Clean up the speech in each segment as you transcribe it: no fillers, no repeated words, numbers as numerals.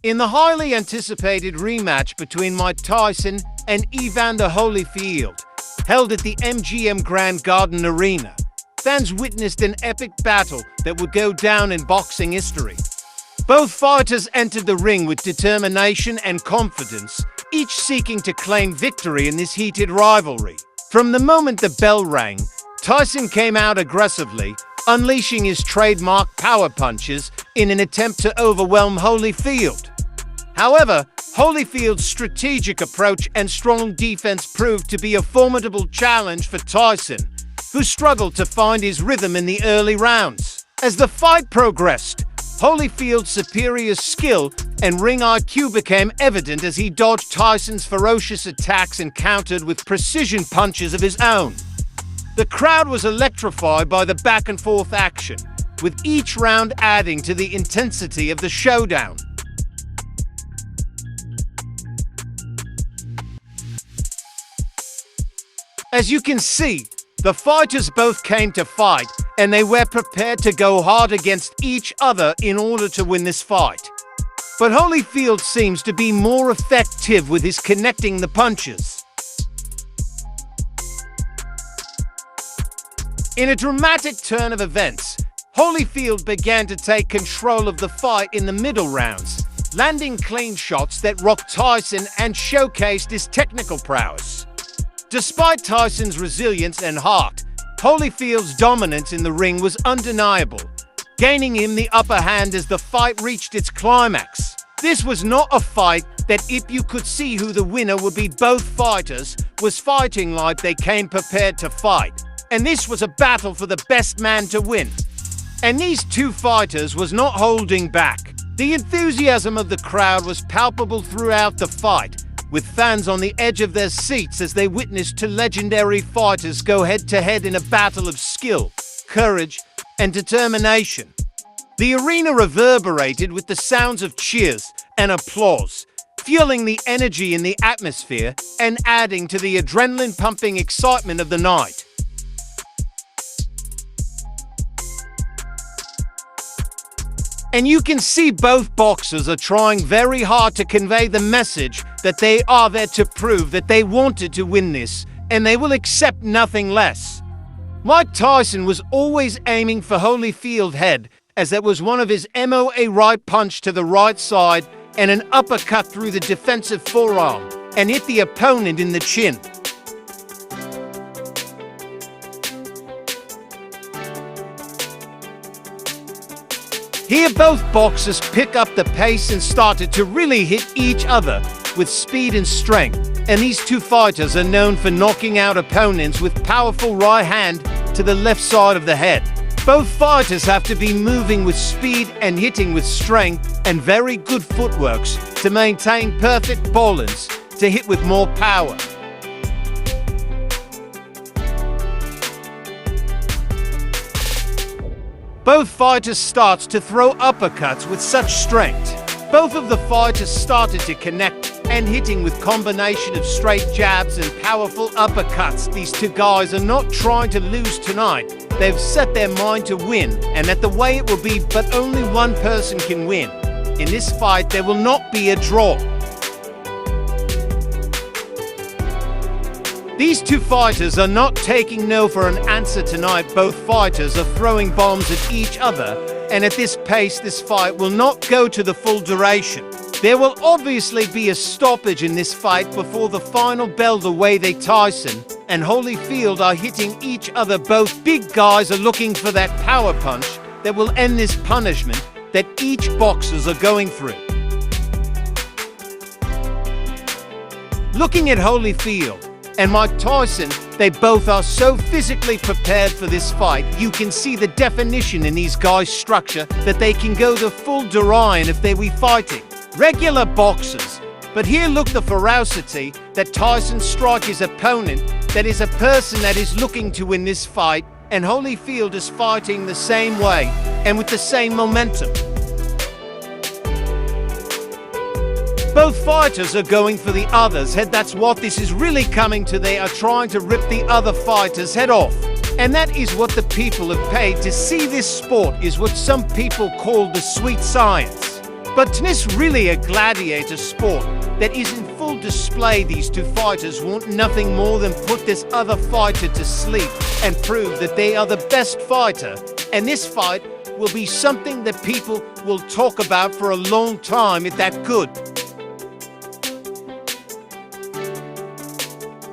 In the highly anticipated rematch between Mike Tyson and Evander Holyfield, held at the MGM Grand Garden Arena, fans witnessed an epic battle that would go down in boxing history. Both fighters entered the ring with determination and confidence, each seeking to claim victory in this heated rivalry. From the moment the bell rang, Tyson came out aggressively, unleashing his trademark power punches in an attempt to overwhelm Holyfield. However, Holyfield's strategic approach and strong defense proved to be a formidable challenge for Tyson, who struggled to find his rhythm in the early rounds. As the fight progressed, Holyfield's superior skill and ring IQ became evident as he dodged Tyson's ferocious attacks and countered with precision punches of his own. The crowd was electrified by the back-and-forth action, with each round adding to the intensity of the showdown. As you can see, the fighters both came to fight, and they were prepared to go hard against each other in order to win this fight. But Holyfield seems to be more effective with his connecting the punches. In a dramatic turn of events, Holyfield began to take control of the fight in the middle rounds, landing clean shots that rocked Tyson and showcased his technical prowess. Despite Tyson's resilience and heart, Holyfield's dominance in the ring was undeniable, gaining him the upper hand as the fight reached its climax. This was not a fight that, if you could see who the winner would be, both fighters was fighting like they came prepared to fight. And this was a battle for the best man to win. And these two fighters was not holding back. The enthusiasm of the crowd was palpable throughout the fight, with fans on the edge of their seats as they witnessed two legendary fighters go head-to-head in a battle of skill, courage, and determination. The arena reverberated with the sounds of cheers and applause, fueling the energy in the atmosphere and adding to the adrenaline-pumping excitement of the night. And you can see both boxers are trying very hard to convey the message that they are there to prove that they wanted to win this, and they will accept nothing less. Mike Tyson was always aiming for Holyfield's head, as that was one of his MO: a right punch to the right side and an uppercut through the defensive forearm, and hit the opponent in the chin. Here both boxers pick up the pace and started to really hit each other with speed and strength, and these two fighters are known for knocking out opponents with powerful right hand to the left side of the head. Both fighters have to be moving with speed and hitting with strength and very good footworks to maintain perfect balance to hit with more power. Both fighters start to throw uppercuts with such strength. Both of the fighters started to connect and hitting with combination of straight jabs and powerful uppercuts. These two guys are not trying to lose tonight. They've set their mind to win, and that the way it will be, but only one person can win. In this fight, there will not be a draw. These two fighters are not taking no for an answer tonight. Both fighters are throwing bombs at each other, and at this pace, this fight will not go to the full duration. There will obviously be a stoppage in this fight before the final bell. The way Tyson and Holyfield are hitting each other, both big guys are looking for that power punch that will end this punishment that each boxers are going through. Looking at Holyfield and Mike Tyson, they both are so physically prepared for this fight. You can see the definition in these guys' structure that they can go the full Dorian if they be fighting regular boxers. But here look the ferocity that Tyson strike his opponent, that is a person that is looking to win this fight, and Holyfield is fighting the same way and with the same momentum. Both fighters are going for the other's head. That's what this is really coming to. They are trying to rip the other fighter's head off. And that is what the people have paid to see. This sport is what some people call the sweet science. But tennis really a gladiator sport that is in full display. These two fighters want nothing more than put this other fighter to sleep and prove that they are the best fighter. And this fight will be something that people will talk about for a long time, if that good.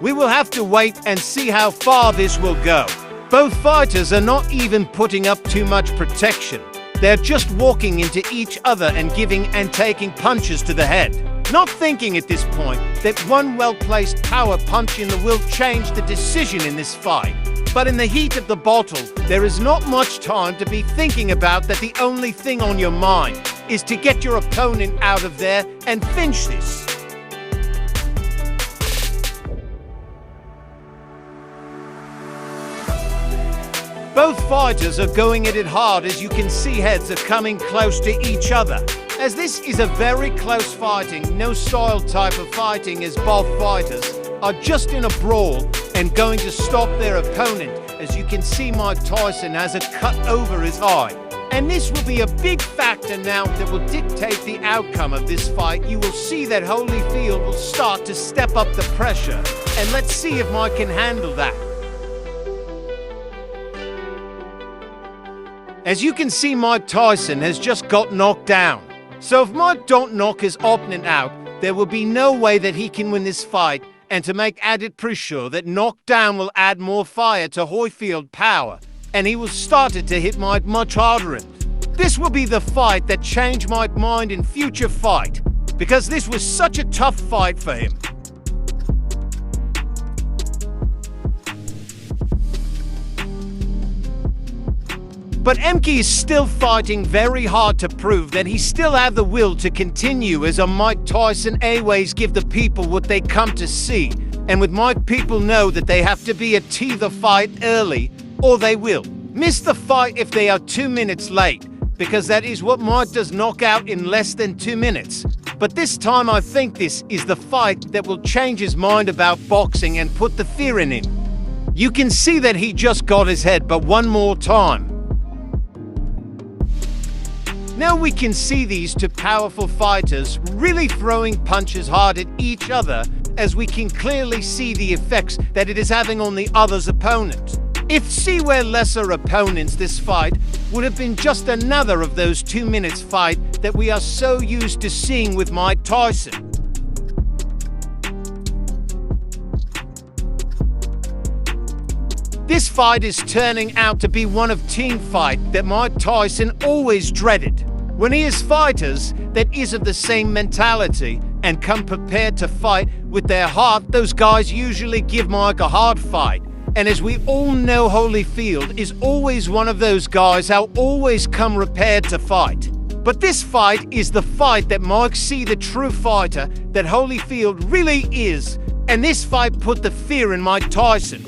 We will have to wait and see how far this will go. Both fighters are not even putting up too much protection. They're just walking into each other and giving and taking punches to the head. Not thinking at this point that one well-placed power punch in the will change the decision in this fight. But in the heat of the battle, there is not much time to be thinking about that. The only thing on your mind is to get your opponent out of there and finish this. Both fighters are going at it hard. As you can see, heads are coming close to each other. As this is a very close fighting, no style type of fighting, as both fighters are just in a brawl and going to stop their opponent. As you can see, Mike Tyson has a cut over his eye. And this will be a big factor now that will dictate the outcome of this fight. You will see that Holyfield will start to step up the pressure. And let's see if Mike can handle that. As you can see, Mike Tyson has just got knocked down. So if Mike don't knock his opponent out, there will be no way that he can win this fight. And to make added pressure, that knockdown will add more fire to Holyfield's power, and he will start to hit Mike much harder. This will be the fight that changed Mike's mind in future fight, because this was such a tough fight for him. But MK is still fighting very hard to prove that he still have the will to continue, as a Mike Tyson always give the people what they come to see. And with Mike, people know that they have to be at the fight early, or they will miss the fight if they are 2 minutes late, because that is what Mike does, knock out in less than 2 minutes. But this time I think this is the fight that will change his mind about boxing and put the fear in him. You can see that he just got his head, but one more time. Now we can see these two powerful fighters really throwing punches hard at each other, as we can clearly see the effects that it is having on the other's opponent. If see were lesser opponents, this fight would have been just another of those 2 minutes fight that we are so used to seeing with Mike Tyson. This fight is turning out to be one of team fight that Mike Tyson always dreaded. When he is fighters that is of the same mentality and come prepared to fight with their heart, those guys usually give Mike a hard fight. And as we all know, Holyfield is always one of those guys who always come prepared to fight. But this fight is the fight that Mike see the true fighter that Holyfield really is. And this fight put the fear in Mike Tyson.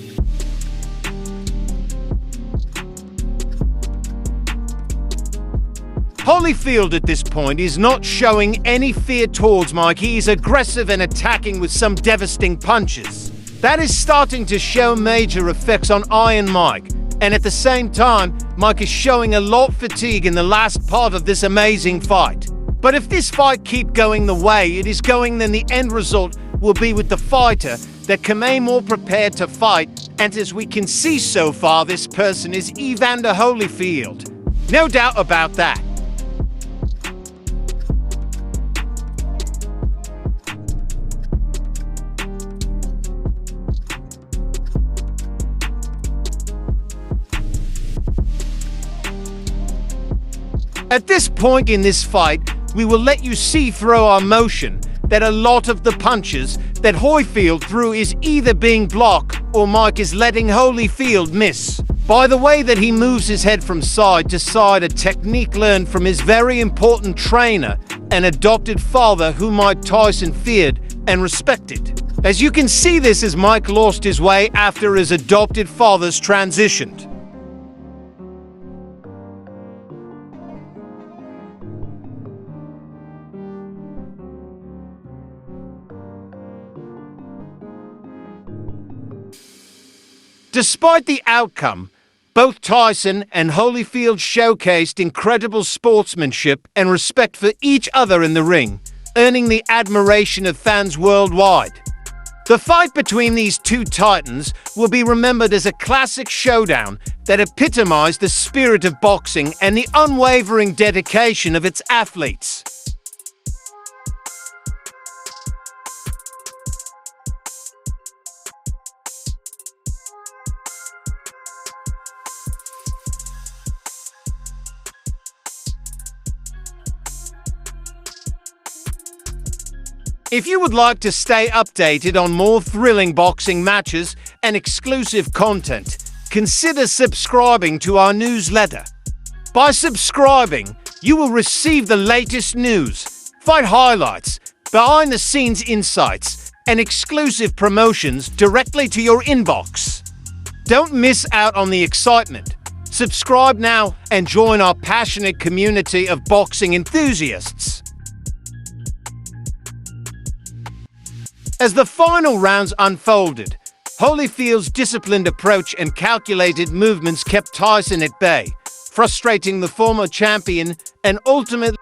Holyfield at this point is not showing any fear towards Mike. He is aggressive and attacking with some devastating punches. That is starting to show major effects on Iron Mike. And at the same time, Mike is showing a lot of fatigue in the last part of this amazing fight. But if this fight keeps going the way it is going, then the end result will be with the fighter that can be more prepared to fight. And as we can see so far, this person is Evander Holyfield. No doubt about that. At this point in this fight, we will let you see through our motion that a lot of the punches that Holyfield threw is either being blocked or Mike is letting Holyfield miss. By the way that he moves his head from side to side, a technique learned from his very important trainer and adopted father, who Mike Tyson feared and respected. As you can see, this as Mike lost his way after his adopted father's transitioned. Despite the outcome, Both Tyson and Holyfield showcased incredible sportsmanship and respect for each other in the ring, earning the admiration of fans worldwide. The fight between these two titans will be remembered as a classic showdown that epitomized the spirit of boxing and the unwavering dedication of its athletes. If you would like to stay updated on more thrilling boxing matches and exclusive content, consider subscribing to our newsletter. By subscribing, you will receive the latest news, fight highlights, behind-the-scenes insights, and exclusive promotions directly to your inbox. Don't miss out on the excitement. Subscribe now and join our passionate community of boxing enthusiasts. As the final rounds unfolded, Holyfield's disciplined approach and calculated movements kept Tyson at bay, frustrating the former champion and ultimately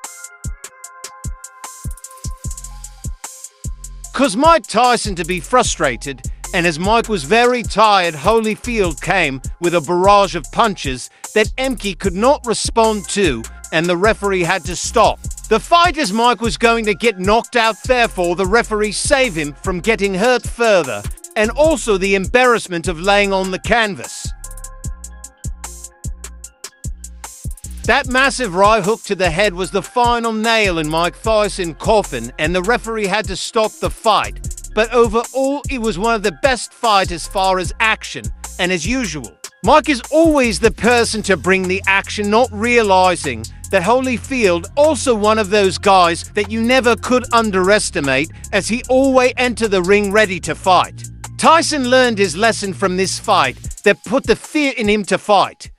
caused Mike Tyson to be frustrated, and as Mike was very tired, Holyfield came with a barrage of punches that Emke could not respond to, and the referee had to stop the fight as Mike was going to get knocked out. Therefore, the referee saved him from getting hurt further, and also the embarrassment of laying on the canvas. That massive right hook to the head was the final nail in Mike Tyson's coffin, and the referee had to stop the fight. But overall, it was one of the best fights as far as action, and as usual, Mike is always the person to bring the action, not realizing that Holyfield also one of those guys that you never could underestimate, as he always entered the ring ready to fight. Tyson learned his lesson from this fight that put the fear in him to fight.